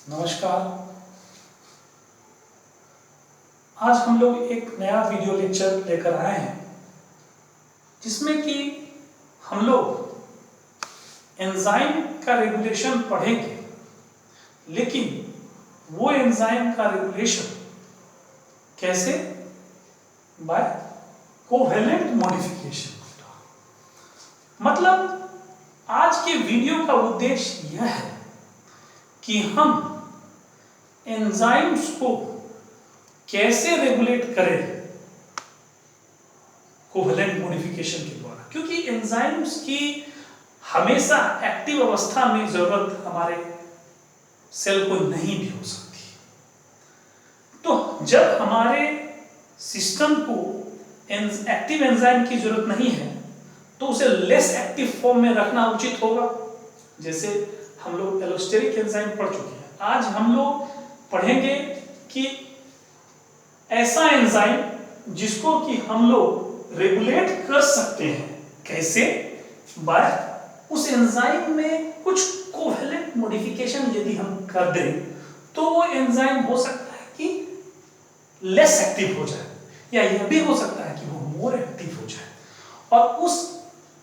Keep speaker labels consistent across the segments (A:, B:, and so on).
A: नमस्कार। आज हम लोग एक नया वीडियो लेक्चर लेकर आए हैं जिसमें कि हम लोग एंजाइम का रेगुलेशन पढ़ेंगे, लेकिन वो एंजाइम का रेगुलेशन कैसे? By covalent modification. मतलब आज के वीडियो का उद्देश्य यह है कि हम एंजाइम्स को कैसे रेगुलेट करें कोवेलेंट मॉडिफिकेशन के द्वारा, क्योंकि एंजाइम्स की हमेशा एक्टिव अवस्था में जरूरत हमारे सेल को नहीं भी हो सकती। तो जब हमारे सिस्टम को एक्टिव एंजाइम की जरूरत नहीं है तो उसे लेस एक्टिव फॉर्म में रखना उचित होगा। जैसे हम लोग एलोस्टेरिक एंजाइम पढ़ चुके हैं, आज हम लोग पढ़ेंगे कि ऐसा एंजाइम जिसको कि हम लोग रेगुलेट कर सकते हैं। कैसे? बाय उस एंजाइम में कुछ कोवेलेंट मॉडिफिकेशन यदि हम कर दें तो वो एंजाइम हो सकता है कि लेस एक्टिव हो जाए, या यह भी हो सकता है कि वो मोर एक्टिव हो जाए। और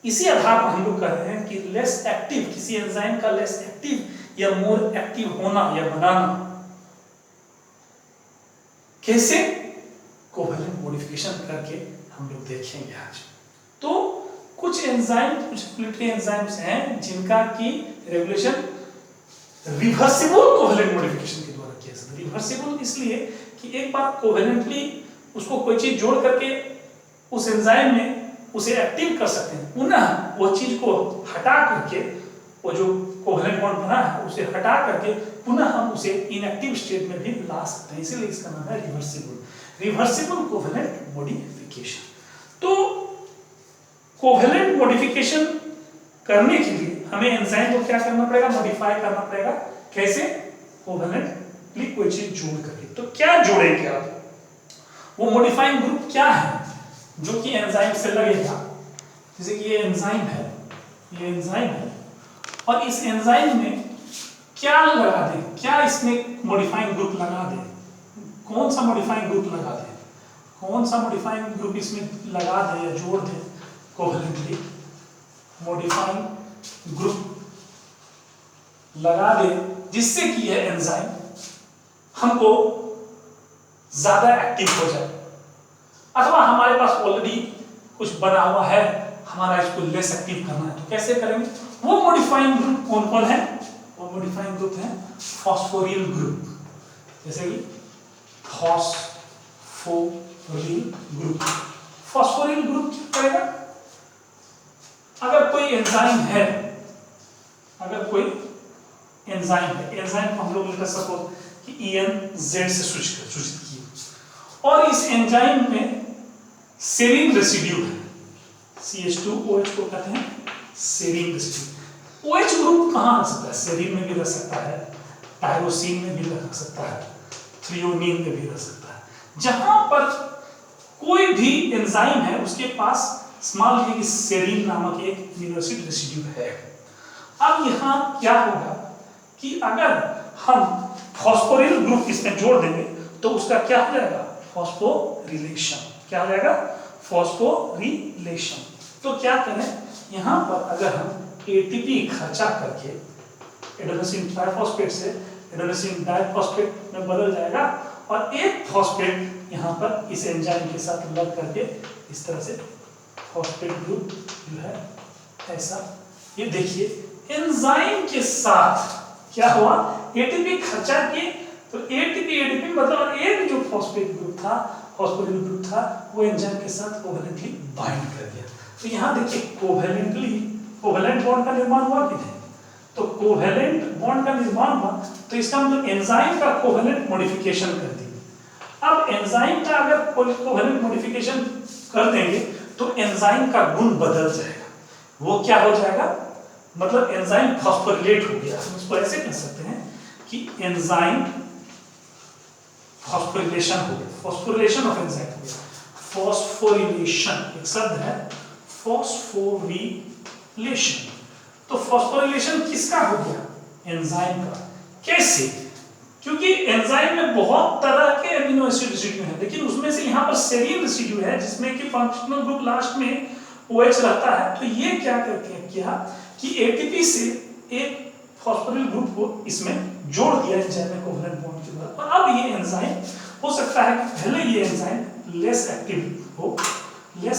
A: इसी आधार पर हम लोग कह रहे हैं कि लेस एक्टिव, किसी एंजाइम का लेस एक्टिव या मोर एक्टिव होना या बनाना कैसे कोवेलेंट मॉडिफिकेशन करके हम लोग देखेंगे आज। तो कुछ एंजाइम, कुछ रेगुलेटरी एंजाइम्स हैं जिनका की रेगुलेशन रिवर्सिबल कोवेलेंट मॉडिफिकेशन के द्वारा किया जाता है। रिवर्सिबल इसलिए कि एक बार कोवेलेंटली उसको कोई चीज जोड़ करके उस एंजाइम में उसे एक्टिव कर सकते हैं, पुनः वो चीज को हटा करके, वो जो कोवेलेंट बॉन्ड बना है उसे हटा करके पुनः हम उसे इनएक्टिव स्टेट में भी ला सकते हैं। इसीलिए इसका नाम है रिवर्सिबल कोवेलेंट मॉडिफिकेशन। तो कोवेलेंट मॉडिफिकेशन करने के लिए हमें एंजाइम को क्या करना पड़ेगा? मॉडिफाई करना पड़ेगा। कैसे? कोवेलेंटली कोई चीज जोड़ करके। तो क्या जोड़ेंगे आप? वो मॉडिफाइंग ग्रुप क्या है जो कि एंजाइम से लगेगा? जैसे कि ये एंजाइम है, ये एंजाइम है, और इस एंजाइम में क्या लगा दे? क्या इसमें मॉडिफाइंग ग्रुप लगा दे? कौन सा मॉडिफाइंग ग्रुप लगा दे? कौन सा मॉडिफाइंग ग्रुप इसमें लगा दे या जोड़ दे? कोवेलेंटली मॉडिफाइंग ग्रुप लगा दे जिससे कि यह एंजाइम हमको ज्यादा एक्टिव हो जाए, अथवा हमारे पास ऑलरेडी कुछ बना हुआ है, हमारा इसको लेस एक्टिव करना है। तो कैसे करेंगे? वो मॉडिफाइंग ग्रुप कौन कौन है? वो मॉडिफाइंग ग्रुप है फॉस्फोरिल ग्रुप। जैसे कि फॉस्फोरिल ग्रुप। फॉस्फोरिल ग्रुप क्या करेगा? अगर कोई एंजाइम है, अगर कोई एंजाइम है, एंजाइम को हम लोग लेकर सपोज कि ENZ से सूचित किए, और इस एंजाइम में सेरीन रेसिड्यू है, CH2OH को कहते हैं सेरीन रेसिड्यू। OH ग्रुप कहाँ आ सकता है? सेरीन में भी रह सकता है, टायरोसिन में भी रह सकता है, थ्रियोनीन में भी रह सकता है। जहां पर कोई भी एंजाइम है उसके पास मान लीजिए कि सेरीन नामक एक अमीनो एसिड रेसिड्यू है। अब यहाँ क्या होगा कि अगर हम फॉस्फोरिल ग्रुप इसमें जोड़ देंगे तो उसका क्या हो जाएगा? फॉस्फोरिलेशन। क्या हो जाएगा? फॉस्फोरिलेशन। तो क्या करें, यहाँ पर अगर हम ATP खर्चा करके एडेनोसिन ट्राइफॉस्फेट से एडेनोसिन डाइफॉस्फेट में बदल जाएगा, और एक फॉस्फेट यहाँ पर इस एंजाइम के साथ लग करके इस तरह से फॉस्फेट ग्रुप जो है ऐसा, ये देखिए एंजाइम के साथ क्या हुआ? ATP खर्चा किए तो ATP मतलब एक जो फॉस्फेट ग्रुप था, फॉस्फोरिल ग्रुप था, वो एंजाइम के साथ कोवेलेंटली बाइंड कर दिया। तो यहाँ देखिए कोवेलेंट बॉन्ड का निर्माण हुआ कि नहीं? तो कोवेलेंट बॉन्ड का निर्माण हुआ, तो इसका मतलब एंजाइम का कोवेलेंट मॉडिफिकेशन कर दिया। अब एंजाइम का अगर कोवेलेंट मॉडिफिकेशन कर देंगे तो एंजाइम का गुण बदल जाएगा। वो क्या हो जाएगा? मतलब एंजाइम फॉस्फोरिलेट हो गया। हम इसको ऐसे कह सकते हैं कि एंजाइम फॉस्फोरिलेशन हो गया, फॉस्फोरिलेशन ऑफ एंजाइम हो गया। फॉस्फोरिलेशन एक शब्द है, फॉस्फोरिलेशन। तो फॉस्फोरिलेशन किसका हो गया? एंजाइम का। कैसे? क्योंकि एंजाइम में बहुत तरह के एमिनो एसिड रेसिड्यू हैं, लेकिन उसमें से यहाँ पर सेरीन रेसिड्यू है जिसमें कि फंक्शनल ग्रुप लास्ट में OH रहता है। तो ये क्या करके किया कि ATP से एक फॉस्फोरिल ग्रुप को इसमें जोड़ दिया एंजाइम में कोवैलेंट बॉन्ड के द्वारा। और अब ये एंजाइम हो सकता है कि पहले ये एंजाइम लेस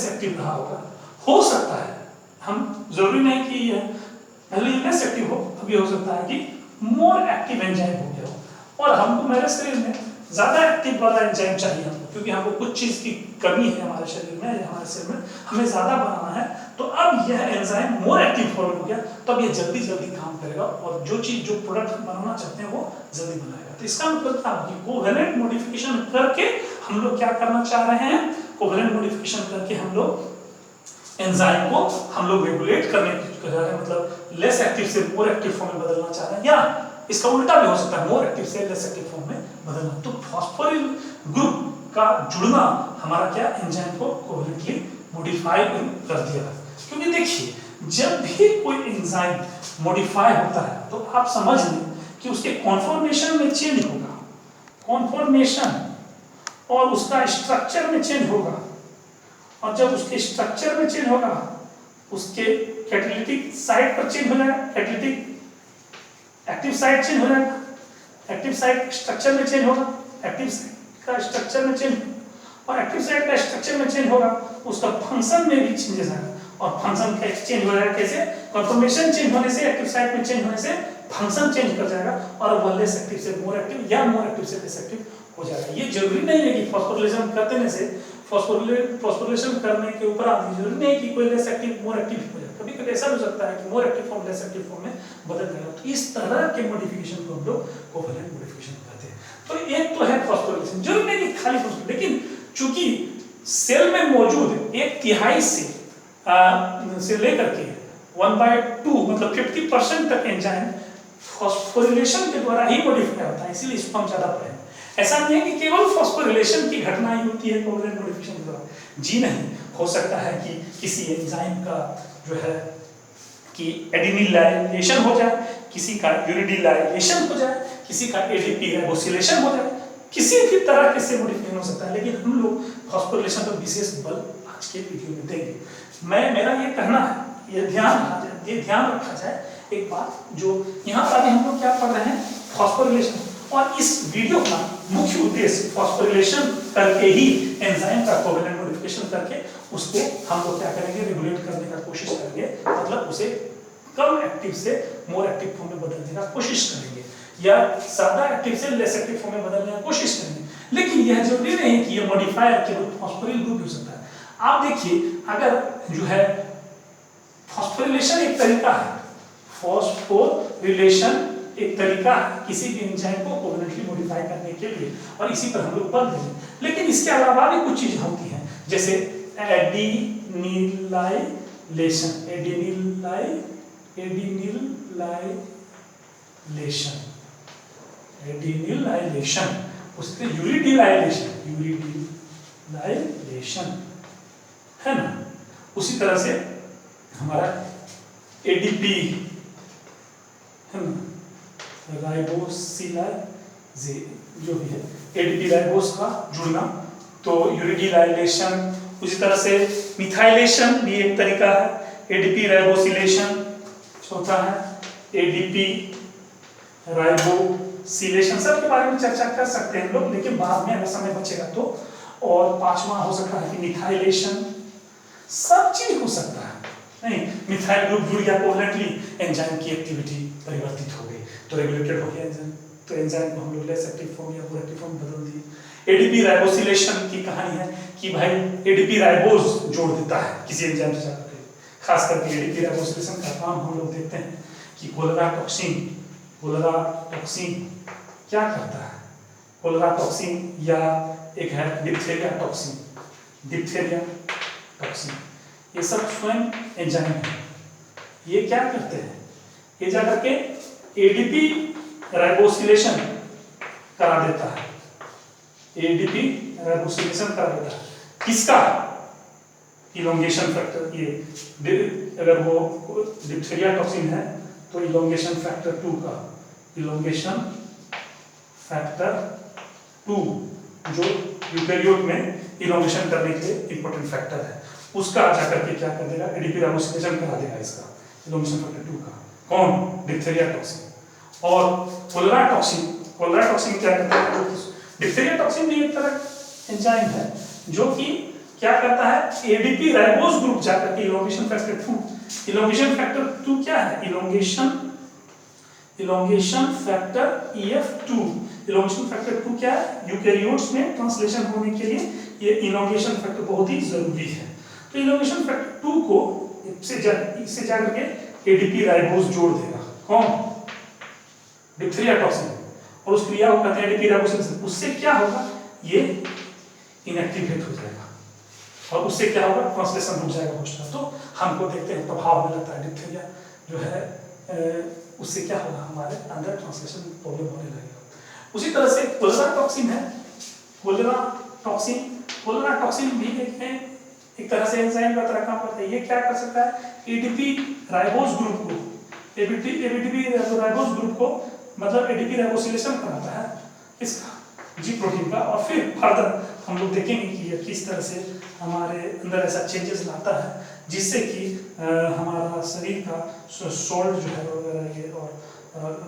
A: एक्टिव रहा होगा, हो सकता है, हम जरूरी नहीं कि ये पहले लेस एक्टिव हो, अभी हो सकता है कि मोर एक्टिव एंजाइम हो गया हो। और हमको मेरे शरीर में ज्यादा एक्टिव वाला एंजाइम चाहिए हमको, क्योंकि हमको कुछ चीज की कमी है हमारे शरीर में, हमारे शरीर में हमें ज्यादा बनाना है। तो अब यह एंजाइम मोर एक्टिव फॉर्म हो गया, तो अब ये जल्दी काम करेगा और जो प्रोडक्ट बनाना चाहते हैं वो जल्दी बनाएगा। तो इसका मतलब क्या है कि कोवैलेंट मॉडिफिकेशन करके हम लोग क्या करना चाह रहे हैं, कोवैलेंट मॉडिफिकेशन करके हम लोग एंजाइम को हम लोग रेगुलेट करने की जा रहे हैं, मतलब लेस एक्टिव से मोर एक्टिव फॉर्म में बदलना चाह रहे हैं, या इसका उल्टा भी हो सकता है, मोर एक्टिव से लेस एक्टिव फॉर्म में बदलना। तो फॉस्फोरिल ग्रुप का जुड़ना हमारा क्या एंजाइम को कोवैलेंटली मॉडिफाई कर दिया। क्योंकि देखिए जब भी कोई एंजाइम मॉडिफाई होता है तो आप समझ लें कि उसके कॉन्फॉर्मेशन में चेंज होगा, कॉन्फॉर्मेशन और उसका स्ट्रक्चर में चेंज होगा। और जब उसके स्ट्रक्चर में चेंज होगा, उसके कैटालिटिक साइट पर चेंज हो जाएगा, कैटालिटिक एक्टिव साइट चेंज हो जाएगा, एक्टिव साइट स्ट्रक्चर में चेंज होगा, एक्टिव साइट का स्ट्रक्चर में चेंज, और एक्टिव साइट का स्ट्रक्चर में चेंज होगा, उसका फंक्शन में भी चेंजेस आएगा। और फंक्शन का चेंज हो जाएगा कैसे, कन्फर्मेशन चेंज होने से, एक्टिव साइट में चेंज होने से फंक्शन चेंज कर जाएगा, और वो लेस एक्टिव से मोर एक्टिव या मोर एक्टिव से लेस एक्टिव हो जाएगा। ये जरूरी नहीं है कि फॉस्फोरिलेशन कर देने से, फॉस्फोरिलेशन करने के उपरांत जरूरी नहीं है कि कोई लेस एक्टिव मोर एक्टिव हो जाए। कभी कभी ऐसा हो सकता है कि मोर active form less active form में बदल जाएगा। तो इस तरह के मॉडिफिकेशन को हम लोग कोवैलेंट मॉडिफिकेशन कहते हैं। तो एक तो है फॉस्फोरिलेशन, जरूरी नहीं कि खाली फॉस्फोरिलेशन, लेकिन चूंकि सेल में मौजूद 1/3 से लेकर के 1/2 मतलब 50% तक एंजाइम फॉस्फोरिलेशन के द्वारा ही मॉडिफाई होता है, इसीलिए इसको हम ज्यादा पढ़ें। ऐसा नहीं है कि केवल फॉस्फोरिलेशन की घटना ही होती है कोवैलेंट मॉडिफिकेशन के द्वारा, जी नहीं। हो सकता है कि किसी एंजाइम का जो है कि एडिनिलाइजेशन हो जाए, किसी का यूरिडिलाइजेशन हो जाए, किसी का ADP राइबोसिलेशन हो जाए, किसी भी तरह के से मॉडिफिकेशन हो सकता है। लेकिन हम लोग फॉस्फोरिलेशन पर विशेष बल आज के वीडियो में देंगे। मेरा ये कहना है, ये ध्यान रखा जाए एक बात, जो यहाँ पर अभी हम लोग क्या पढ़ रहे हैं, फॉस्फोरिलेशन, और इस वीडियो का मुख्य उद्देश्य फॉस्फोरिलेशन करके ही एंजाइम का कोवैलेंट मॉडिफिकेशन करके उसको हम लोग क्या करेंगे, रेगुलेट करने का कोशिश करेंगे, मतलब उसे कम एक्टिव से मोर एक्टिव फॉर्म में बदलने का कोशिश करेंगे, या ज्यादा एक्टिव से लेस एक्टिव फॉर्म में बदलने का कोशिश करेंगे। लेकिन यह जरूरी नहीं है कि ये मॉडिफायर केवल फॉस्फोरिल ग्रुप हो सकता है। आप देखिए, अगर जो है फॉस्फोरिलेशन एक तरीका है, फॉस्फोरिलेशन एक तरीका है किसी भी एंजाइम को कोवैलेंटली मॉडिफाई करने के लिए, और इसी पर हम लोग पढ़ रहे हैं। लेकिन इसके अलावा भी कुछ चीजें होती हैं, जैसे एडिनिलाइलेशन, उससे यूरिडिलाइलेशन है ना। उसी तरह से हमारा ADP है ना, राइबोसिलाइज जो भी है, ADP राइबोस का जुड़ना, तो यूरिडिलाइलेशन। उसी तरह से मिथाइलेशन भी एक तरीका है, ADP राइबोसिलेशन। चौथा है ADP राइबोसिलेशन। सब के बारे में चर्चा कर सकते हैं हम लोग, लेकिन बाद में अगर समय बचेगा तो। और पांचवा हो सकता है कि मिथाइलेशन। सब चीज हो सकता है, नहीं मिथाइल ग्रुप जुड़ गया कोवैलेंटली, एंजाइम की एक्टिविटी परिवर्तित हो गई, तो रेगुलेटेड हो गया एंजाइम, तो एंजाइम को हम लोग लेस एक्टिव फॉर्म या मोर एक्टिव फॉर्म बदल दिए। ADP राइबोसिलेशन की कहानी है कि भाई ADP राइबोज जोड़ देता है किसी एंजाइम से जाकर, खास करके ADP राइबोसिलेशन का काम हम लोग देखते हैं कि कोलेरा टॉक्सिन क्या करता है, कोलेरा टॉक्सिन, या एक है डिप्थेरिया टॉक्सिन, ये सब स्वयं एंजाइम है। ये क्या करते हैं, ये जाकर के ADP राइबोसिलेशन करा देता है, ADP राइबोसिलेशन करा देता है। किसका, इलोंगेशन फैक्टर, ये अगर वो डिप्थेरिया टॉक्सिन है तो इलोंगेशन फैक्टर 2 का, इलोंगेशन फैक्टर 2 जो यूकेरियोट में इनोवेशन करने के लिए इंपॉर्टेंट फैक्टर है, उसका जाकर के क्या कर देगा, एडीपी राइबोसिलेशन करा देगा इसका इनोवेशन फैक्टर 2 का। कौन? Diphtheria toxin. और कोलेरा टॉक्सिन क्या करता है? डिप्थीरिया टॉक्सिन भी एक तरह एंजाइम है जो कि क्या करता है, एडीपी राइबोज ग्रुप जाकर के इलोंगेशन फैक्टर 2, इलोंगेशन फैक्टर 2 क्या है, elongation factor EF2। Elongation factor 2 क्या है, यूकेरियोट्स में ट्रांसलेशन होने के लिए ये इलोंगेशन फैक्टर बहुत ही जरूरी है। तो इलोंगेशन फैक्टर 2 को इससे जाकर के एडीपी राइबोज जोड़ देगा। कौन? Diphtheria toxin. और उस क्रिया को कहते हैं एडीपी राइबोसिलेशन। उससे क्या होगा, ये इनएक्टिवेट हो जाएगा और उससे क्या होगा, ट्रांसलेशन रुक जाएगा होस्ट का। तो हमको देखते हैं प्रभाव में लगता है डिप्थीरिया जो है उससे क्या होगा, हमारे अंदर ट्रांसलेशन प्रॉब्लम होने लगेगा। उसी तरह से कोलेरा टॉक्सिन है, कोलेरा टॉक्सिन भी एक तरह से एंजाइम का तरह काम करता है। ये क्या कर सकता है, एडीपी राइबोज ग्रुप को मतलब एडीपी राइबोसिलेशन कराता है इसका, जी प्रोटीन का। और फिर फर्दर हम लोग देखेंगे कि ये किस तरह से हमारे अंदर ऐसा चेंजेस लाता है जिससे कि हमारा शरीर का सॉल्ट जो है वगैरह ये और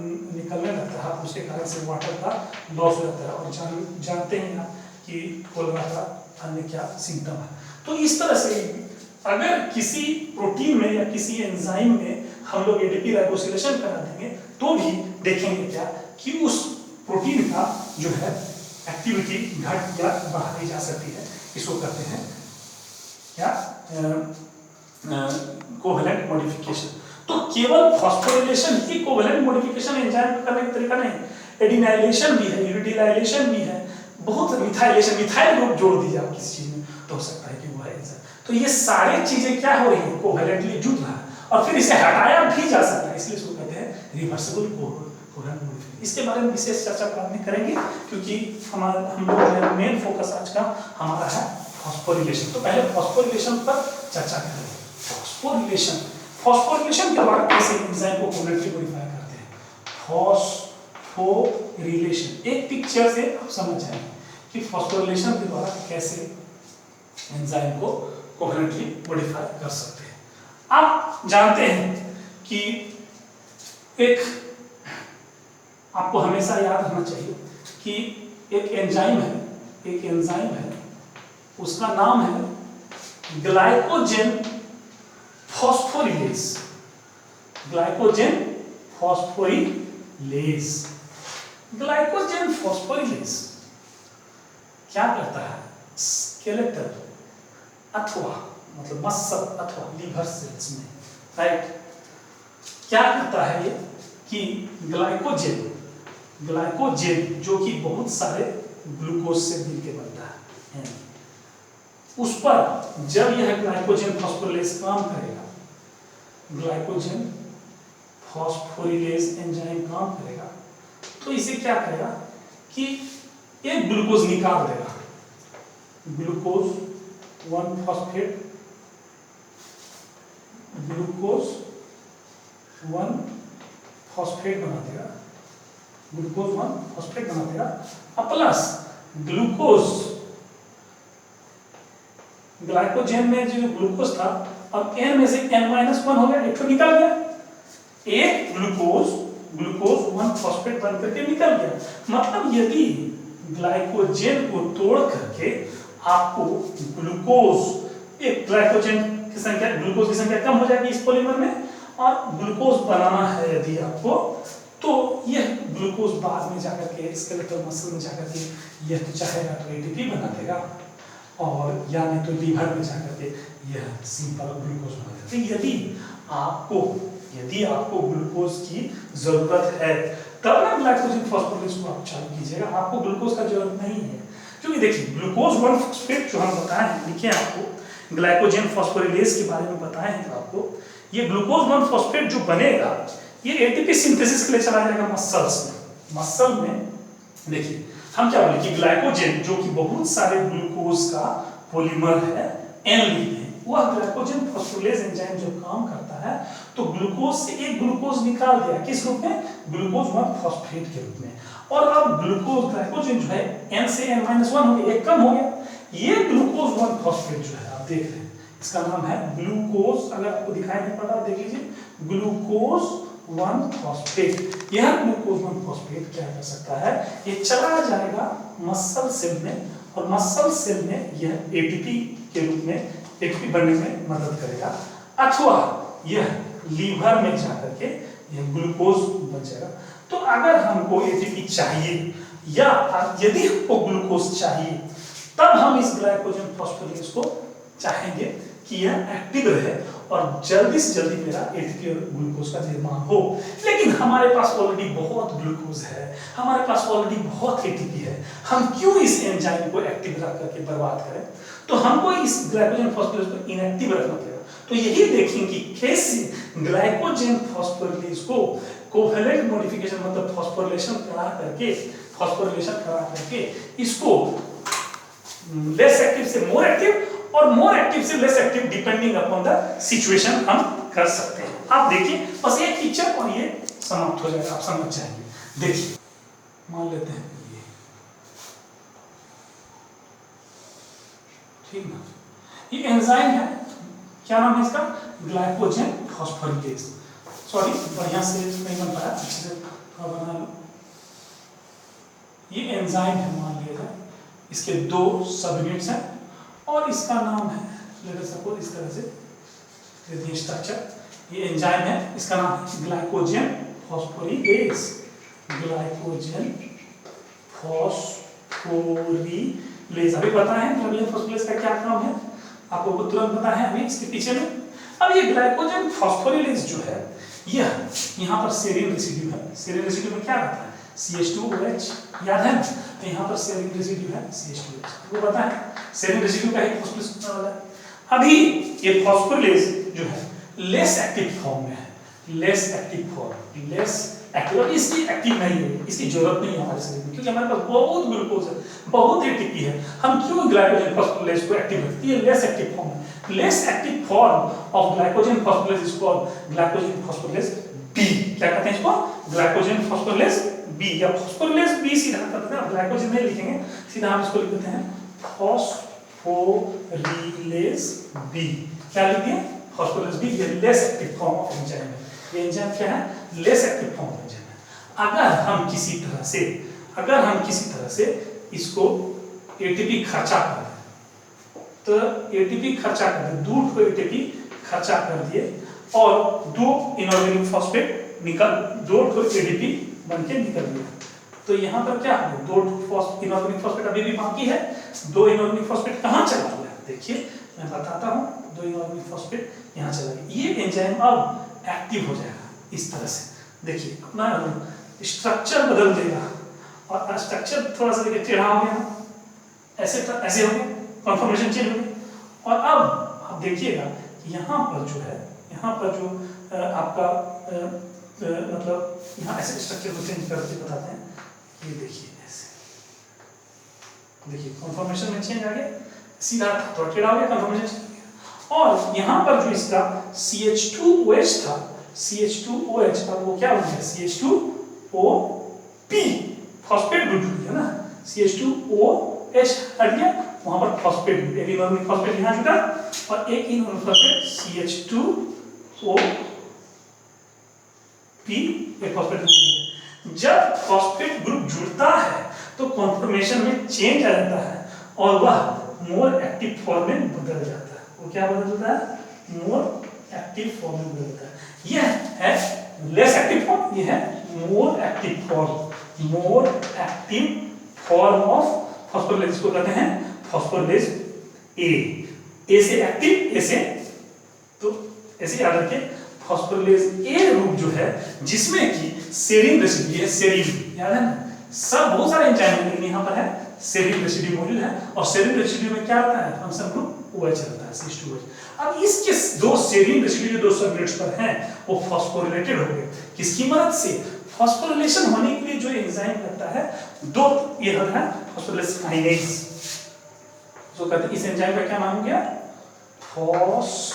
A: निकलने लगता है, उसके कारण से वाटर का लॉस हो जाता है। और जानते हैं आप कि कोलेरा का अन्य क्या सिम्टम है। तो इस तरह से अगर किसी प्रोटीन में या किसी एंजाइम में हम लोग एडीपी राइबोसिलेशन करा देंगे तो भी देखेंगे क्या कि उस प्रोटीन का जो है एक्टिविटी घट या बढ़ाई जा सकती है। इसको कहते हैं क्या, कोवेलेंट मॉडिफिकेशन। तो केवल फॉस्फोरिलेशन ही कोवेलेंट मॉडिफिकेशन एंजाइम करने का तरीका नहीं, एडिनाइलेशन भी है, यूरिडिलाइलेशन भी है, बहुत मिथाइल ग्रुप जोड़ दीजिए आप किसी चीज में तो हो सकता है कि वो है एंजाइम। तो ये सारी चीजें क्या हो रही है, कोवेलेंटली जुड़ रहा है और फिर इसे हटाया भी जा सकता है, इसलिए इसको कहते हैं रिवर्सिबल कोवेलेंट मॉडिफिकेशन। इसके बारे में विशेष चर्चा बाद में करेंगे क्योंकि हम लोग मेन फोकस आज का हमारा है फॉस्फोरिलेशन। तो पहले फॉस्फोरिलेशन पर चर्चा करेंगे। फॉस्फोरिलेशन के द्वारा कैसे एंजाइम को कोवेलेंटली मॉडिफाई करते हैं। फॉस्फोरिलेशन एक पिक्चर से आप समझ जाएंगे कि फॉस्फोरिलेशन के द्वारा कैसे एंजाइम को कोवेलेंटली मॉडिफाई कर सकते हैं। आप जानते हैं कि एक आपको हमेशा याद रखना चाहिए कि एक एंजाइम है, उसका नाम है ग्लाइकोजेन फॉस्फोरिलेज। ग्लाइकोजेन फॉस्फोरिलेज क्या करता है, स्केलेटल अथवा मतलब मसल अथवा लीवर सेल्स में, राइट, क्या करता है ये कि ग्लाइकोजेन जो कि बहुत सारे ग्लूकोज से मिलकर बनता है, उस पर जब यह ग्लाइकोजेन फॉस्फोरिलेज काम करेगा, ग्लाइकोजेन फॉस्फोरिलेज एंजाइम काम करेगा तो इसे क्या करेगा कि एक ग्लूकोज निकाल देगा, ग्लूकोज 1 फॉस्फेट, ग्लूकोज 1 फॉस्फेट बना देगा, ग्लूकोज 1 फॉस्फेट बना देगा और प्लस ग्लूकोज, ग्लाइकोजेन में जो ग्लूकोज था अब N में से N-1 हो गया, एक तो निकल गया, एक ग्लूकोज 1 फॉस्फेट बन करके निकल गया। मतलब यदि ग्लाइकोजेन को तोड़ करके आपको ग्लूकोज, एक ग्लाइकोजेन की संख्या, ग्लूकोज की संख्या कम हो जाएगी इस पॉलीमर में और ग्लूकोज बनाना है यदि आपको, तो यह ग्लूकोज बाद में जाकर के स्केलेटल मसल में जाकर के यह तो चाहेगा तो एटीपी बना देगा और या नहीं तो लीवर में जाकर के यह सिंपल ग्लूकोज बना देगा। तो यदि आपको ग्लूकोज की जरूरत है तब ना ग्लाइकोजेन फॉस्फोरिलेज को आप चालू कीजिएगा, आपको ग्लूकोज का जरूरत नहीं है। क्योंकि देखिए ग्लूकोज 1 फॉस्फेट जो हम बताए हैं, लिखे आपको ग्लाइकोजेन फॉस्फोरिलेज के बारे में बताए हैं तो आपको ये ग्लूकोज 1 फॉस्फेट जो बनेगा ये एटीपी सिंथेसिस के लिए चला जाएगा मसल में। देखिए हम क्या बोले कि ग्लाइकोजेन जो कि बहुत सारे ग्लूकोज का पॉलीमर है, N लिखे, वह ग्लाइकोजेन फॉस्फोरिलेज एंजाइम जो काम करता है है, तो ग्लूकोज से एक ग्लूकोज निकाल दिया, किस रूप में? ग्लूकोज 1 फॉस्फेट के रूप में। और अब ग्लूकोज ग्लाइकोजन जो है n से n-1 हो गया, एक कम हो गया। ये ग्लूकोज 1 फॉस्फेट जो है आप देख रहे हैं, इसका नाम है ग्लूकोज, अगर आपको दिखाई नहीं पड़ रहा देख लीजिए, ग्लूकोज 1 फॉस्फेट। यह ग्लूकोज 1 फॉस्फेट क्या कर सकता है, ये चला जाएगा मसल सेल में, और मसल सेल में यह एटीपी के रूप में एटीपी बनने में मदद करेगा, अथवा यह लीवर में जाकर के यह ग्लूकोज बन जाएगा। तो अगर हमको एटीपी चाहिए या यदि हमको ग्लूकोज चाहिए, तब हम इस ग्लाइकोजन फॉस्फोलिपेज को चाहेंगे कि यह एक्टिव रहे और जल्दी से जल्दी मेरा एटीपी और ग्लूकोज का निर्माण हो। लेकिन हमारे पास ऑलरेडी बहुत ग्लूकोज है, हमारे पास ऑलरेडी बहुत एटीपी है, हम क्यों इस एंजाइम को एक्टिव रख करके बर्बाद करें? तो हमको इस ग्लाइकोजन फॉस्फोलिपेज को इनएक्टिव रखना पड़ेगा। तो यही देखेंगे कि कैसे ग्लाइकोजन फॉस्फोलिपेज को कोवेलेंट मॉडिफिकेशन मतलब फॉस्फोरिलेशन करा करके इसको लेस एक्टिव से मोर एक्टिव और मोर एक्टिव से less active depending upon the situation हम कर सकते हैं। आप देखिए बस एक पिक्चर और ये समाप्त हो जाएगा, आप समझ जाएंगे। देखिए मान लेते हैं ये, ठीक ना, ये एंजाइम है, क्या नाम है इसका? ग्लाइकोजन फॉस्फोलिपेज। सॉरी बढ़िया से नहीं बन पाया, अच्छे से बना लो। ये एंजाइम है, मान लिया जाए, इसके 2 सब यूनिट्स हैं और इसका नाम है, लेट अस सपोज इस तरह से ये स्ट्रक्चर, ये एंजाइम है, इसका नाम है ग्लाइकोजन फॉस्फोलिपेज। ग्लाइकोजन फॉस्फोलिपेज अभी पता है ग्लाइकोजन फॉस्फोलिपेज का क्या काम है, आपको तुरंत पता है अभी इसके पीछे में। अब ये ग्लाइकोजन फॉस्फोलिपेज जो है, यह यहाँ पर सेरीन रेसिड्यू है, सेरीन रेसिड्यू में क्या रहता है? CH2OH, याद है? तो यहाँ पर सेरीन रेसिड्यू है CH2OH, वो पता है सेरीन रेसिड्यू का ही फॉस्फोलिपेज वाला है। अभी ये फॉस्फोलिपेज जो है लेस एक्टिव फॉर्म में है, less active form, less active, इसकी एक्टिव नहीं है, इसकी जरूरत नहीं है हमारे शरीर में, क्योंकि हमारे पास बहुत ग्लूकोज है, बहुत एटीपी है, हम क्यों ग्लाइकोजन फॉस्फोलिपेज को एक्टिव रखते हैं? लेस एक्टिव फॉर्म है। Less active form of glycogen phosphorylase is called glycogen phosphorylase B। क्या कहते हैं इसको? glycogen phosphorylase B या phosphorylase B सीधा करते हैं, ग्लाइकोजन नहीं लिखेंगे, सीधा हम इसको लिख देते हैं phosphorylase B। क्या लिख दिए? phosphorylase B। ये less active form of enzyme है। ये एंजाइम क्या है? Less active form of enzyme है। अगर हम किसी तरह से इसको एटीपी खर्चा कर दें, तो एटीपी खर्चा कर दिए, 2 एटीपी खर्चा कर दिए और 2 इनऑर्गेनिक फॉस्फेट निकल, 2 एटीपी बनके निकल गया, तो यहाँ पर क्या है? 2 इनऑर्गेनिक फॉस्फेट अभी भी बाकी है। 2 इनऑर्गेनिक फॉस्फेट कहाँ चला गया? देखिए मैं बताता हूँ, 2 इनऑर्गेनिक फॉस्फेट यहाँ चला गया। ये एंजाइम अब एक्टिव हो जाएगा इस तरह से, देखिए अपना स्ट्रक्चर बदल देगा और स्ट्रक्चर थोड़ा सा देखिए टेढ़ा हो गया, ऐसे हो गया, कॉन्फॉर्मेशन चेंज हो गई। और अब आप देखिएगा यहाँ पर जो है, यहाँ पर जो आपका मतलब यहाँ ऐसे स्ट्रक्चर को चेंज करके बताते हैं, ये देखिए ऐसे, देखिए कॉन्फॉर्मेशन में चेंज आ गया, सीधा थोड़ा टेढ़ा हो गया, कॉन्फॉर्मेशन चेंज हो गया। और यहाँ पर जो इसका CH2OH था, CH2OH अब वो क्या बन गया? CH2OP, फॉस्फेट ग्रुप जुड़ गया ना, CH2OH हट गया, वहां पर फॉस्फेट, एक इनऑर्गेनिक फॉस्फेट यहाँ जुड़ा और एक इनऑर्गेनिक फॉस्फेट CH2OP, एक फॉस्फेट। जब फॉस्फेट ग्रुप जुड़ता है तो कॉन्फॉर्मेशन में चेंज आ जाता है और वह मोर एक्टिव फॉर्म में बदल जाता है। वो क्या बदल जाता है? मोर एक्टिव फॉर्म में बदल जाता है। यह है लेस एक्टिव फॉर्म, यह है more active form, more active form of phospholipase को कहते हैं फॉस्फोलिपेज ए से एक्टिव, ए से, तो ऐसे याद रखिए फॉस्फोलिपेज ए रूप जो है जिसमें कि सेरीन रेसिड्यू है, सेरीन याद है ना, सब बहुत सारे एंजाइम हैं लेकिन यहाँ पर है सेरीन रेसिड्यू मौजूद है और सेरीन रेसिड्यू में क्या रहता है? फंक्शन ग्रुप OH रहता है, CH2OH। अब इसके 2 सेरीन रेसिड्यू जो 2 सबयूनिट्स पर हैं वो फॉस्फोरिलेटेड हो गए, किसकी मदद से? फॉस्फोरिलेशन होने के लिए जो एंजाइम लगता है, 2 ये होता है फॉस्फोरिलेज काइनेज, जो कहते हैं इस एंजाइम का क्या नाम हो गया? फॉस्फोरिलेज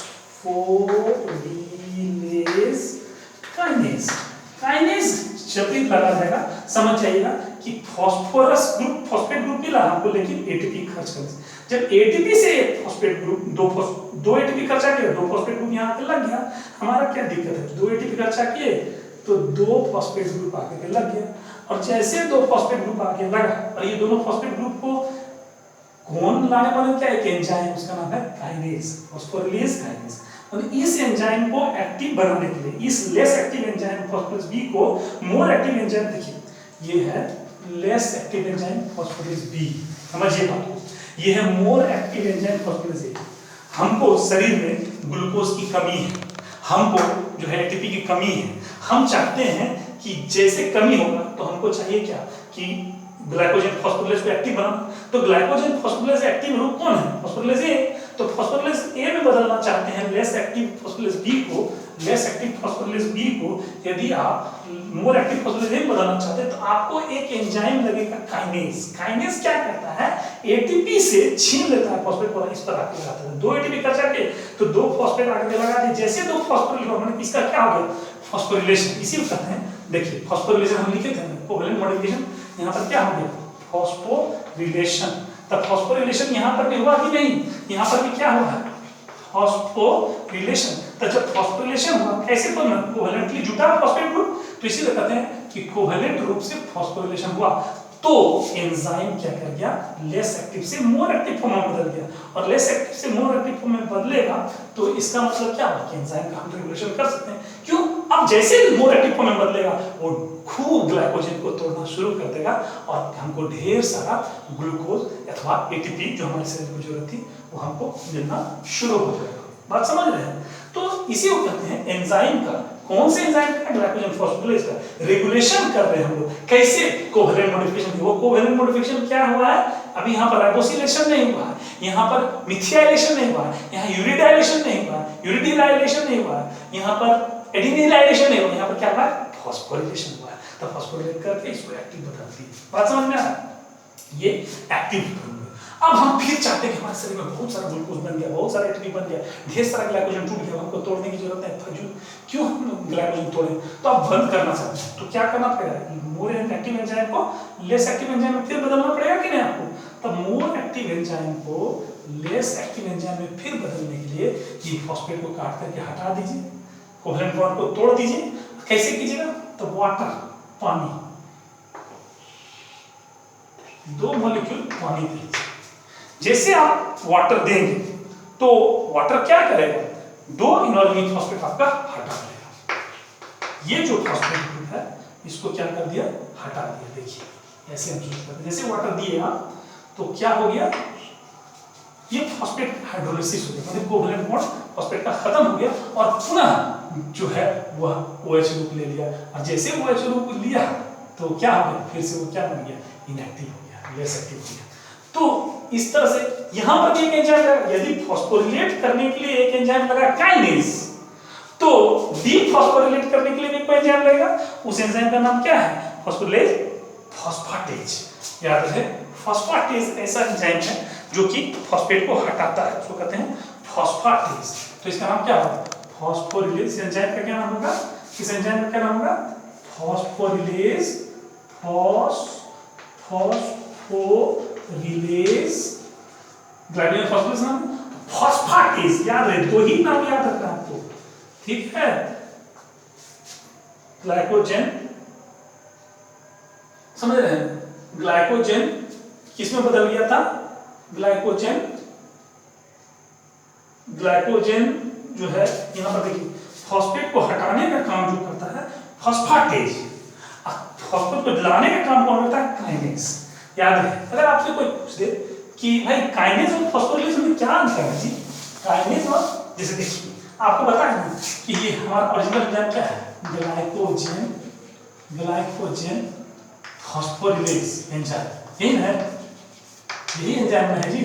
A: फॉस्फोरिलेज काइनेज। काइनेज जब भी लगा जाएगा समझ जाइएगा कि फॉस्फोरस ग्रुप फॉस्फेट ग्रुप मिला हमको, लेकिन एटीपी खर्च करने से। जब एटीपी से एक फॉस्फेट ग्रुप दो एटीपी खर्चा किया, दो फॉस्फेट ग्रुप यहाँ पे लग गया, हमारा क्या दिक्कत है, दो एटीपी खर्चा किए तो दो फॉस्फेट ग्रुप आके लग गया। और जैसे दो फॉस्फेट ग्रुप आके लगा और ये दोनों फॉस्फेट ग्रुप को कौन लाने वाला, क्या एक एंजाइम, उसका नाम है काइनेज, फॉस्फोरिलेज काइनेज। और इस एंजाइम को एक्टिव बनाने के लिए, इस लेस एक्टिव एंजाइम फॉस्फोरिलेज बी को मोर एक्टिव एंजाइम, देखिए ये है लेस एक्टिव एंजाइम फॉस्फोरिलेज बी, समझिए बात को, ये है मोर एक्टिव एंजाइम फॉस्फोरिलेज ए। हमको शरीर में ग्लूकोज की कमी है, हमको जो है एटीपी की कमी है, हम चाहते हैं कि जैसे कमी होगा तो हमको चाहिए क्या कि ग्लाइकोजन फॉस्फोरिलेज को एक्टिव बनाना। तो ग्लाइकोजन फॉस्फोरिलेज एक्टिव ग्रुप कौन है, फॉस्फोरिलेज ए। तो फॉस्फोरिलेज ए में बदलना चाहते हैं लेस एक्टिव फॉस्फोरिलेज बी को, लेस एक्टिव फॉस्फोरिलेज बी को यदि आप मोर एक्टिव फॉस्फोरिलेज ए में बदलना चाहते हैं तो आपको एक एंजाइम लगेगा काइनेज। काइनेज क्या करता है, एटीपी से छीन लेता है फॉस्फेट को, इस पर आके लगाता है, दो एटीपी खर्चा के तो दो फॉस्फेट आके लगा दिए, जैसे दो फॉस्फोरिलेज मैंने इसका क्या हो गया, फॉस्फोरिलेशन, इसी को कहते हैं। देखिए फॉस्फोरिलेशन हम लिखे थे, कोवेलेंट मॉडिफिकेशन, यहाँ पर क्या हो गया, फॉस्फोरिलेशन। तब फॉस्फोरिलेशन यहाँ पर भी हुआ कि नहीं, यहाँ पर भी क्या हुआ है, फॉस्फोरिलेशन। तो जब फॉस्फोरिलेशन हुआ कैसे, तो कोवेलेंटली जुटा फॉस्फेट ग्रुप, तो इसीलिए कहते हैं कि कोवेलेंट रूप से फॉस्फोरिलेशन हुआ तो एंजाइम क्या कर गया, लेस एक्टिव से मोर एक्टिव फॉर्म में बदल गया। और लेस एक्टिव से मोर एक्टिव फॉर्म में बदलेगा तो इसका मतलब क्या है कि एंजाइम का हम रेगुलेशन कर सकते हैं। क्यों, अब जैसे मोर एक्टिव फॉर्म में बदलेगा वो खूब ग्लाइकोजन को तोड़ना शुरू कर देगा और हमको ढेर सारा ग्लूकोज अथवा एटीपी जो हमारे शरीर को जरूरत थी वो हमको मिलना शुरू हो जाएगा। बात समझ रहे हैं। तो इसी को कहते हैं एंजाइम का, कौन से एंजाइम का, ग्लाइकोजन फॉस्फोरिलेज का रेगुलेशन कर रहे हैं हम लोग। कैसे, कोवेलेंट मॉडिफिकेशन। वो कोवेलेंट मॉडिफिकेशन क्या हुआ है, अभी यहाँ पर राइबोसिलेशन नहीं हुआ है, यहाँ पर मिथियाइलेशन नहीं हुआ है, यहाँ यूरिडाइलेशन नहीं हुआ है, यूरिडिलाइलेशन नहीं हुआ है, यहाँ पर एडिनिलाइलेशन नहीं हुआ, यहाँ पर क्या हुआ है, फॉस्फोरिलेशन हुआ है। तो फॉस्फोरिलेट करके इसको एक्टिव बताती है। बात समझ में आ रहा है, ये एक्टिव। अब हम फिर चाहते हैं कि हमारे शरीर में बहुत सारा ग्लूकोज बन गया, बहुत सारा एटीपी बन गया, ढेर सारा ग्लाइकोजन टूट गया, हमको तोड़ने की जरूरत है, फजूल क्यों हम ग्लाइकोजन तोड़े। तो आप बंद करना चाहते हैं तो क्या करना पड़ेगा, मोर एक्टिव एंजाइम को लेस एक्टिव एंजाइम में फिर बदलना पड़ेगा कि नहीं आपको। तब मोर एक्टिव एंजाइम को लेस एक्टिव एंजाइम में फिर बदलने के लिए ये फॉस्फेट को काट करके हटा दीजिए, कोवेलेंट बॉन्ड को तोड़ दीजिए। कैसे कीजिएगा, तो वाटर, पानी, दो मॉलिक्यूल पानी दीजिए। जैसे आप वाटर देंगे तो वाटर क्या करेगा, दो इनऑर्गेनिक फॉस्फेट आपका हटा देगा। ये जो फॉस्फेट ग्रुप है इसको क्या कर दिया, हटा दिया। देखिए ऐसे हम चूज करते हैं, जैसे वाटर दिए आप तो क्या हो गया, ये फॉस्फेट हाइड्रोलिसिस हो गया, मतलब कोवेलेंट बॉन्ड फॉस्फेट का खत्म हो गया और पुनः जो है वह OH ग्रुप ले लिया। और जैसे OH ग्रुप लिया तो क्या हो गया, फिर से वो क्या बन गया, इनएक्टिव हो गया, लेस एक्टिव हो गया। तो इस तरह से यहां पर भी एक एंजाइम लगा, यदि फॉस्फोरिलेट करने के लिए एक एंजाइम लगा काइनेज, तो डीफॉस्फोरिलेट करने के लिए भी कोई एंजाइम लगेगा। उस एंजाइम का नाम क्या है, फॉस्फोरिलेज फॉस्फेटेज। याद रहे, फॉस्फेटेज ऐसा एंजाइम है जो कि फॉस्फेट को हटाता है, उसको कहते हैं फॉस्फेटेज। तो इसका नाम क्या होगा, फॉस्फोरिलेज। एंजाइम का क्या नाम होगा, इस एंजाइम का क्या नाम होगा, फॉस्फोरिलेज रिलेज ग्लाइकोजन फॉस्फोरिलेज नाम, फॉस्फेटेज। याद रहे, दो ही नाम याद रखना आपको, ठीक है। ग्लाइकोजन, समझ रहे हैं, ग्लाइकोजन किसमें बदल गया था, ग्लाइकोजन जो है यहां पर देखिए फॉस्फेट को हटाने का काम जो करता है फॉस्फेटेज, फॉस्फेट को जलाने का काम कौन करता है, काइनेज। याद रहे, अगर आपसे कोई पूछ दे कि भाई काइनेज और फॉस्फोरिलेशन में क्या अंतर है जी, काइनेज और, जैसे देखिए आपको बताया ना कि ये हमारा ओरिजिनल एंजाइम क्या है, ग्लाइकोजन फॉस्फोरिलेज एंजाइम, यही है, यही एंजाइम है जी,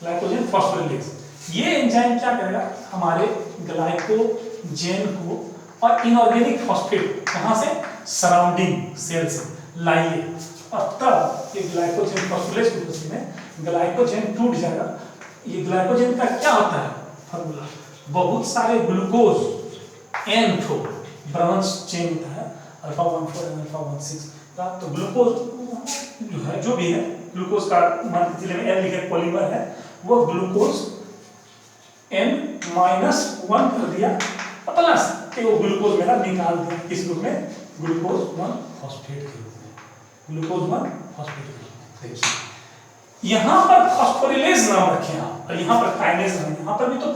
A: ग्लाइकोजन फॉस्फोरिलेज। ये एंजाइम क्या करेगा, हमारे ग्लाइकोजन को और इनऑर्गेनिक फॉस्फेट कहां से, सराउंडिंग सेल से लाइए, और तब ये ग्लाइकोजन फॉस्फोरिलेज ग्लूकोज में ग्लाइकोजन टूट जाएगा। ये ग्लाइकोजन का क्या होता है फॉर्मूला, बहुत सारे ग्लूकोज n ठो ब्रांच चेन होता है अल्फा 14 एंड अल्फा 16 का। तो ग्लूकोज जो है, जो भी है ग्लूकोज का मान लीजिए में n लिखे पॉलीमर है, वो ग्लूकोज n-1 कर दिया प्लस कि वो ग्लूकोज मेरा निकाल दिया किस रूप में, ग्लूकोज 1 फॉस्फेट के रूप में, ग्लूकोज 1 फॉस्फेट के रूप में। देखिए यहाँ पर फॉस्फोरिलेज नाम रखें आप, और यहाँ पर काइनेज नाम, यहाँ पर भी तो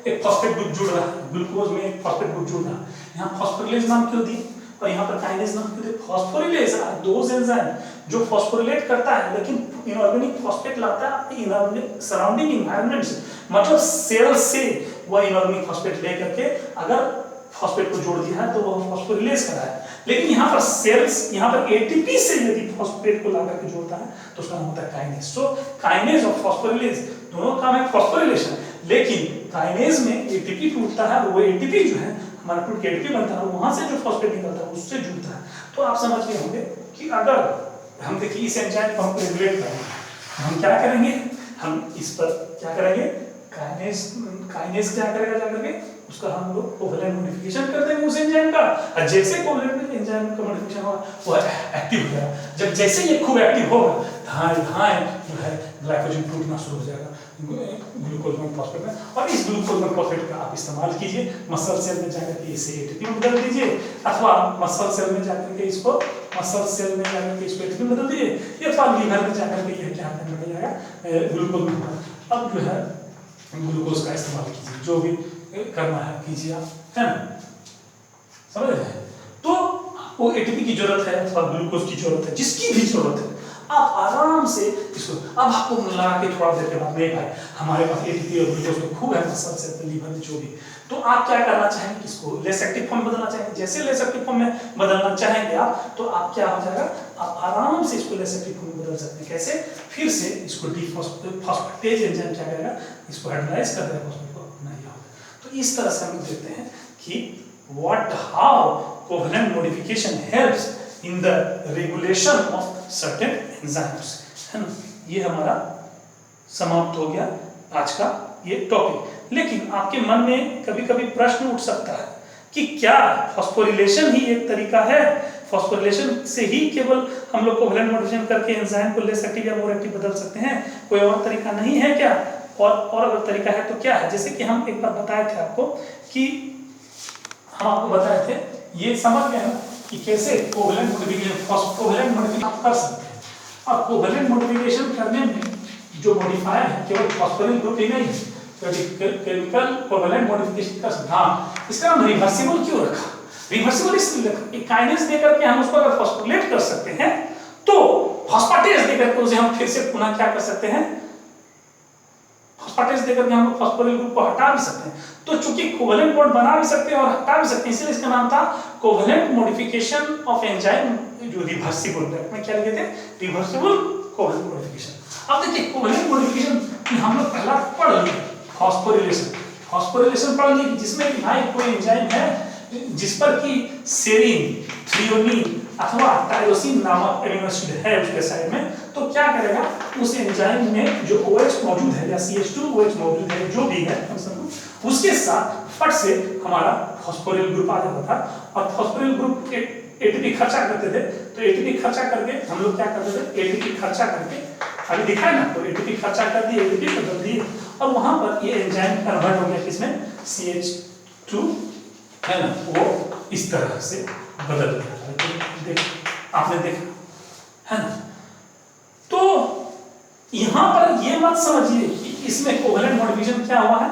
A: एक फॉस्फेट ग्रुप जुड़ रहा है, ग्लूकोज में एक फॉस्फेट ग्रुप जुड़ रहा है, यहाँ फॉस्फोरिलेज नाम क्यों दिए और यहाँ पर काइनेज नाम क्यों दिए? फॉस्फोरिलेज आर दोज एंजाइम जो फॉस्फोरिलेट करता है लेकिन इनऑर्गेनिक फॉस्फेट लाता है इनऑर्गेनिक सराउंडिंग एनवायरनमेंट से, मतलब सेल से वह इनऑर्गेनिक फॉस्फेट लेकर के अगर फॉस्फेट को जोड़ दिया है तो वह फॉस्फोरिलेज करा है। लेकिन यहाँ पर सेल्स, यहाँ पर एटीपी से यदि फॉस्फेट को लाकर के जोड़ता है तो उसका नाम होता है काइनेज। सो काइनेज और फॉस्फोरिलेज दोनों काम है फॉस्फोरिलेशन, लेकिन काइनेज में एटीपी टूटता है, वो एटीपी जो है हमारा टूट के एटीपी बनता है, वहां से जो फॉस्फेट निकलता है उससे जुड़ता है। तो आप समझ गए होंगे कि अगर हम देखिए इस एंजाइम को हम रेगुलेट करेंगे, हम क्या करेंगे, हम इस पर क्या करेंगे, काइनेज क्या करेगा, जा करके उसका हम लोग कोवैलेंट मॉडिफिकेशन कर देंगे उस एंजाइम का, और जैसे कोवैलेंट एंजाइम का मॉडिफिकेशन होगा वो एक्टिव हो जाएगा। जब जैसे ये खूब एक्टिव होगा धाए जो है ग्लाइकोजन टूटना शुरू हो जाएगा ग्लूकोज 1 फॉस्फेट में, और इस ग्लूकोज 1 फॉस्फेट का आप इस्तेमाल कीजिए मसल सेल में जाकर के इसे एटीपी में बदल दीजिए, अथवा मसल सेल में जाकर के इसको एटीपी में बदल दीजिए, अथवा लीवर में जाकर के ये क्या करना जाएगा ग्लूकोज में। अब जो है ग्लूकोज का इस्तेमाल कीजिए, जो भी करना है कीजिए आप, है ना, समझ रहे हैं? तो वो एटीपी की जरूरत है अथवा ग्लूकोज की जरूरत है, जिसकी भी जरूरत है आप आराम से इसको, अब आपको लगा के थोड़ा देर के बाद नहीं भाई हमारे पास एटीपी और ग्लूकोज तो खूब है मसल से लीवर में जो भी, तो आप क्या करना चाहेंगे, इसको लेस एक्टिव फॉर्म में बदलना चाहेंगे। जैसे लेस एक्टिव फॉर्म में बदलना चाहेंगे आप, तो आप क्या हो जाएगा, आप आराम से इसको लेस एक्टिव फॉर्म में बदल सकते हैं। कैसे? फिर से इसको डीफॉस्फेटेज एंजाइम क्या करेगा, इसको हाइड्रोलाइज कर देगा, फॉस्फेट को नहीं होगा। तो इस तरह से हम देखते हैं कि how covalent modification helps in the regulation of certain enzymes, है ना। ये हमारा समाप्त हो गया आज का ये टॉपिक। लेकिन आपके मन में कभी कभी प्रश्न उठ सकता है कि क्या फॉस्फोरिलेशन ही एक तरीका है, फॉस्फोरिलेशन से ही केवल हम लोग कोवैलेंट मॉडिफिकेशन करके एंजाइम को लेस एक्टिव या मोर एक्टिव बदल सकते हैं, कोई और तरीका नहीं है क्या? और अगर तरीका है तो क्या है? जैसे कि हम एक बार बताए थे आपको कि हम आपको बताए थे, ये समझ गए ना कि कैसे कोवैलेंट मॉडिफिकेशन आप कर सकते हैं। और कोवैलेंट मॉडिफिकेशन करने में जो मॉडिफायर है केवल फॉस्फोरिल ग्रुप ही नहीं, केमिकल कोवैलेंट मॉडिफिकेशन कर सकते हैं। हाँ, इसका नाम रिवर्सिबल क्यों रखा? रिवर्सिबल इसलिए रखा, एक काइनेज देकर के हम उसको अगर फॉस्फोरिलेट कर सकते हैं तो फॉस्फेटेज देकर के उसे हम फिर से पुनः क्या कर सकते हैं, फॉस्फेटेज देकर के हम फॉस्फोरिल ग्रुप को हटा भी सकते हैं। तो चूंकि कोवैलेंट बॉन्ड बना भी सकते हैं और हटा भी सकते हैं, इसलिए इसका नाम था कोवैलेंट मॉडिफिकेशन ऑफ एंजाइम, जो रिवर्सिबल में क्या लिखे थे, रिवर्सिबल कोवैलेंट मॉडिफिकेशन। अब देखिए कोवैलेंट मॉडिफिकेशन हम लोग पहला पढ़ लिए, फॉस्फोरिलेशन पढ़ लिए, जिसमें कि भाई कोई एंजाइम है जिस पर कि सेरीन, थ्रियोनीन अथवा टायरोसिन नामक एमिनो एसिड है उसके साइड में, तो क्या करेगा, उस एंजाइम में जो OH मौजूद है या CH2OH मौजूद है, जो भी है उसके साथ फट से हमारा फॉस्फोरिल ग्रुप आ जाता था। और फॉस्फोरिल ग्रुप एटीपी खर्चा करते थे, तो एटीपी खर्चा करके हम लोग क्या करते थे, एटीपी खर्चा करके अभी दिखा है ना, तो एटीपी खर्चा कर दिए, एटीपी बदल दिए, और वहां पर ये एंजाइम कन्वर्ट हो गया किसमें, CH2 है ना, वो इस तरह से बदल गया। आपने देखा है ना। तो यहां पर ये मत समझिए कि इसमें कोवैलेंट मॉडिफिकेशन क्या हुआ है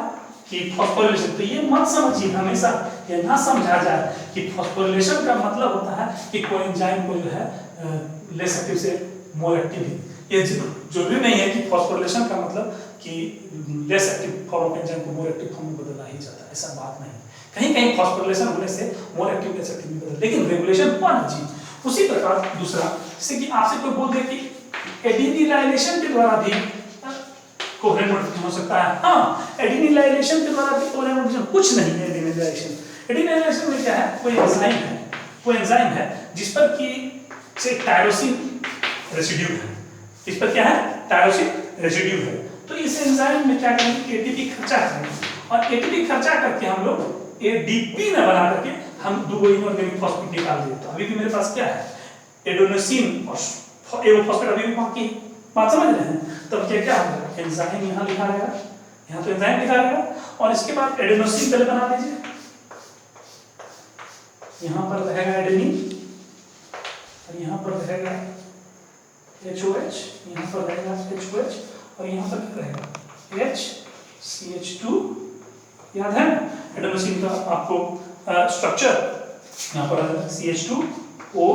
A: कि फॉस्फोरिलेशन, तो ये मत समझिए, हमेशा ये ना समझा जाए कि फॉस्फोरिलेशन का मतलब होता है कि कोई एंजाइम को जो है लेस एक्टिव से मोर एक्टिव। ये जरूरी नहीं है कि फॉस्फोरिलेशन का मतलब कि less active form of enzyme को मोर एक्टिव फॉर्म में बदलना ही जाता है, ऐसा बात नहीं। कहीं कहीं फॉस्फोरिलेशन होने से मोर एक्टिव लेस एक्टिव में बदल, लेकिन रेगुलेशन वन जी। उसी प्रकार दूसरा, जैसे कि आपसे कोई बोल दे कि एडिनिलाइजेशन के द्वारा भी कोवैलेंट मॉडिफिकेशन हो सकता है। हाँ, एडिनिलाइजेशन के द्वारा भी कोवैलेंट मॉडिफिकेशन कुछ नहीं है। एडिनिलाइजेशन में क्या है, कोई एंजाइम है जिस पर कि से टायरोसिन रेसिड्यू है, इस पर क्या है, टायरोसिन रेसिड्यू है। तो इस एंजाइम में क्या करेंगे, एटीपी खर्चा करेंगे, और एटीपी खर्चा करके हम लोग ADP में बना करके हम दो इनऑर्गेनिक फॉस्फेट निकाल दिए। तो अभी भी मेरे पास क्या है, एडेनोसिन और एवोफॉस्फेट अभी भी बाकी है, बात समझ रहे हैं। तब क्या क्या होगा, एंजाइम यहाँ लिखा रहेगा, यहाँ तो एंजाइम लिखा रहेगा, और इसके बाद एडेनोसिन पहले बना दीजिए, यहाँ पर रहेगा एडेनिन और यहाँ पर रहेगा HOH, यहाँ पर रहेगा HOH और यहाँ पर क्या रहेगा HCH2। याद है एडेनोसिन का आपको स्ट्रक्चर, यहाँ पर रहेगा CH2O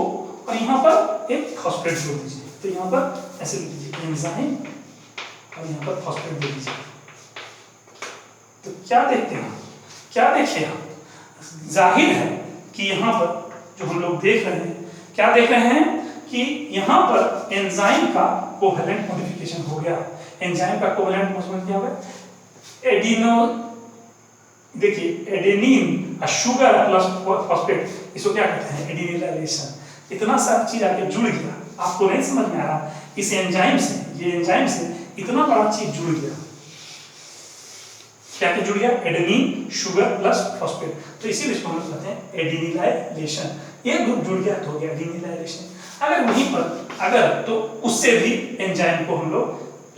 A: और यहाँ पर एक फॉस्फेट जोड़ दीजिए। तो यहाँ पर ऐसे लिख दीजिए एंजाइम और यहाँ पर फॉस्फेट दे दीजिए। तो क्या देखते हैं, क्या देखे हम, जाहिर है कि यहाँ पर जो हम लोग देख रहे हैं, क्या देख रहे हैं कि यहाँ पर एंजाइम का कोवेलेंट मॉडिफिकेशन हो गया। एंजाइम का कोवेलेंट मॉडिफिकेशन क्या हुआ, एडिनो, देखिए एडेनिन और शुगर प्लस फॉस्फेट, इसको क्या कहते हैं, एडिनिलाइजेशन। इतना सा चीज आके जुड़ गया, आपको नहीं समझ में आ रहा, इस एंजाइम से, ये एंजाइम से इतना बड़ा चीज जुड़ गया। क्या जुड़ गया, एडेनिन शुगर प्लस फॉस्फेट। तो इसीलिए इसको हम कहते हैं एडिनिलाइजेशन। ये ग्रुप जुड़ गया तो हो गया एडिनिलाइजेशन। अगर वहीं पर अगर तो उससे भी एंजाइम को हम लोग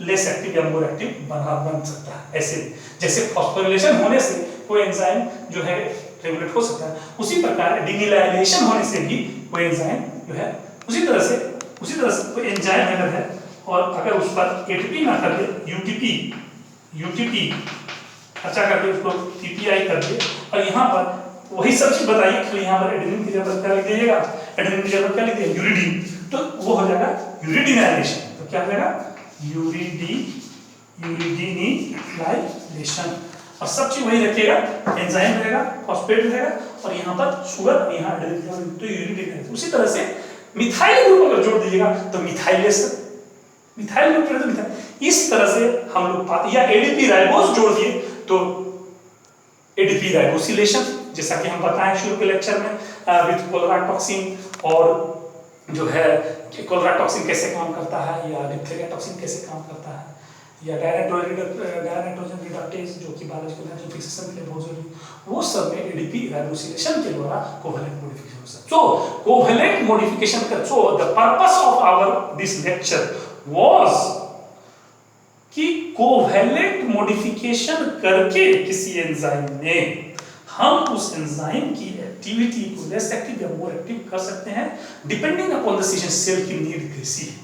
A: लेस एक्टिव या मोर एक्टिव बन सकता है। ऐसे जैसे फॉस्फोरिलेशन होने से कोई एंजाइम जो है रेगुलेट हो सकता है, उसी प्रकार एडिनिलाइजेशन होने से भी कोई एंजाइम जो है उसी तरह से कोई एंजाइम अगर है और अगर उस पर एटीपी ना करके यूटीपी अच्छा करके उसको TPI कर दे, और यहाँ पर वही सब चीज बताइए, खाली यहाँ पर एडेनिन की जगह क्या लिख दीजिएगा, एडेनिन की जगह क्या लिख दिया, यूरिडीन, तो वो हो जाएगा यूरिडिनाइलेशन। तो क्या हो जाएगा, यूरिडिनाइलेशन। और सब चीज वही रखिएगा, एंजाइम रहेगा, फॉस्फेट रहेगा और यहाँ पर शुगर, यहाँ एडेनिन, तो यूरिडिनाइलेशन। उसी तरह से मिथाइल ग्रुप अगर जोड़ दीजिएगा तो मिथाइलेशन, मिथाइल ग्रुप जोड़ दीजिएगा। इस तरह से हम लोग पाते, या ADP राइबोस जोड़ दिए तो ADP राइबोसिलेशन, जैसा कि हम बताएं शुरू के लेक्चर में विद कोलेराटॉक्सिन, और जो है कोलेराटॉक्सिन कैसे काम करता है, या डिप्थेरिया टॉक्सिन कैसे काम करता है, या डायनाइट्रोजन रिडक्टेज जो कि बायोलॉजिकल नाइट्रोजन फिक्सेशन के लिए बहुत जरूरी, वो सब में ADP राइबोसिलेशन के द्वारा कोवेलेंट मॉडिफिकेशन हो सकता है। सो कोवेलेंट मॉडिफिकेशन का, so the purpose of our this lecture was कि कोवेलेंट मॉडिफिकेशन करके किसी एंजाइम में हम उस एंजाइम की एक्टिविटी को लेस एक्टिव या मोर एक्टिव कर सकते हैं, डिपेंडिंग अपॉन द सेल की नीड कैसी है।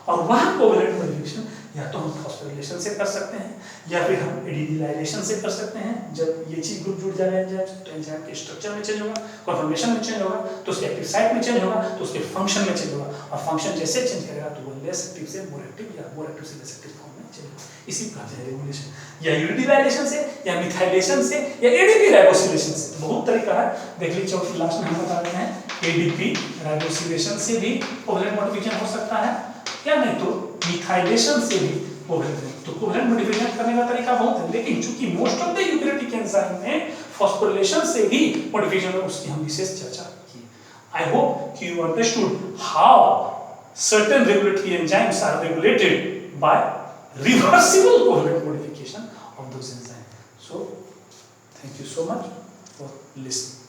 A: और वह कोवेलेंट मॉडिफिकेशन या तो हम फॉस्फोरिलेशन से कर सकते हैं या फिर हम एडिनिलाइजेशन से कर सकते हैं। जब ये चीज ग्रुप जुड़ जाएगा एंजाइम से, तो एंजाइम के स्ट्रक्चर में चेंज होगा, कन्फर्मेशन में चेंज होगा, तो उसके एक्टिव साइट में चेंज होगा, तो उसके फंक्शन में चेंज होगा, और फंक्शन जैसे चेंज करेगा तो वो लेस एक्टिव से मोर एक्टिव या मोर एक्टिव से लेस एक्टिव फॉर्म में चेंज होगा। इसी प्रकार से रेगुलेशन या यूरिडिलाइजेशन से या मिथाइलेशन से या ADP राइबोसिलेशन से, बहुत तरीका है। देख लीजिए चौथी लास्ट में हम बता रहे हैं ADP राइबोसिलेशन से भी कोवेलेंट मॉडिफिकेशन हो सकता है, या नहीं तो मिथाइलेशन से भी कोवेलेंट। तो कोवेलेंट मॉडिफिकेशन करने का तरीका बहुत है, लेकिन चूंकि most of the eukaryotic enzyme में फॉस्फोरिलेशन से ही मॉडिफिकेशन है, उसकी हम विशेष चर्चा की। I hope you understood how certain regulatory enzymes are regulated by reversible covalent modification of those enzymes. So, thank you so much for listening.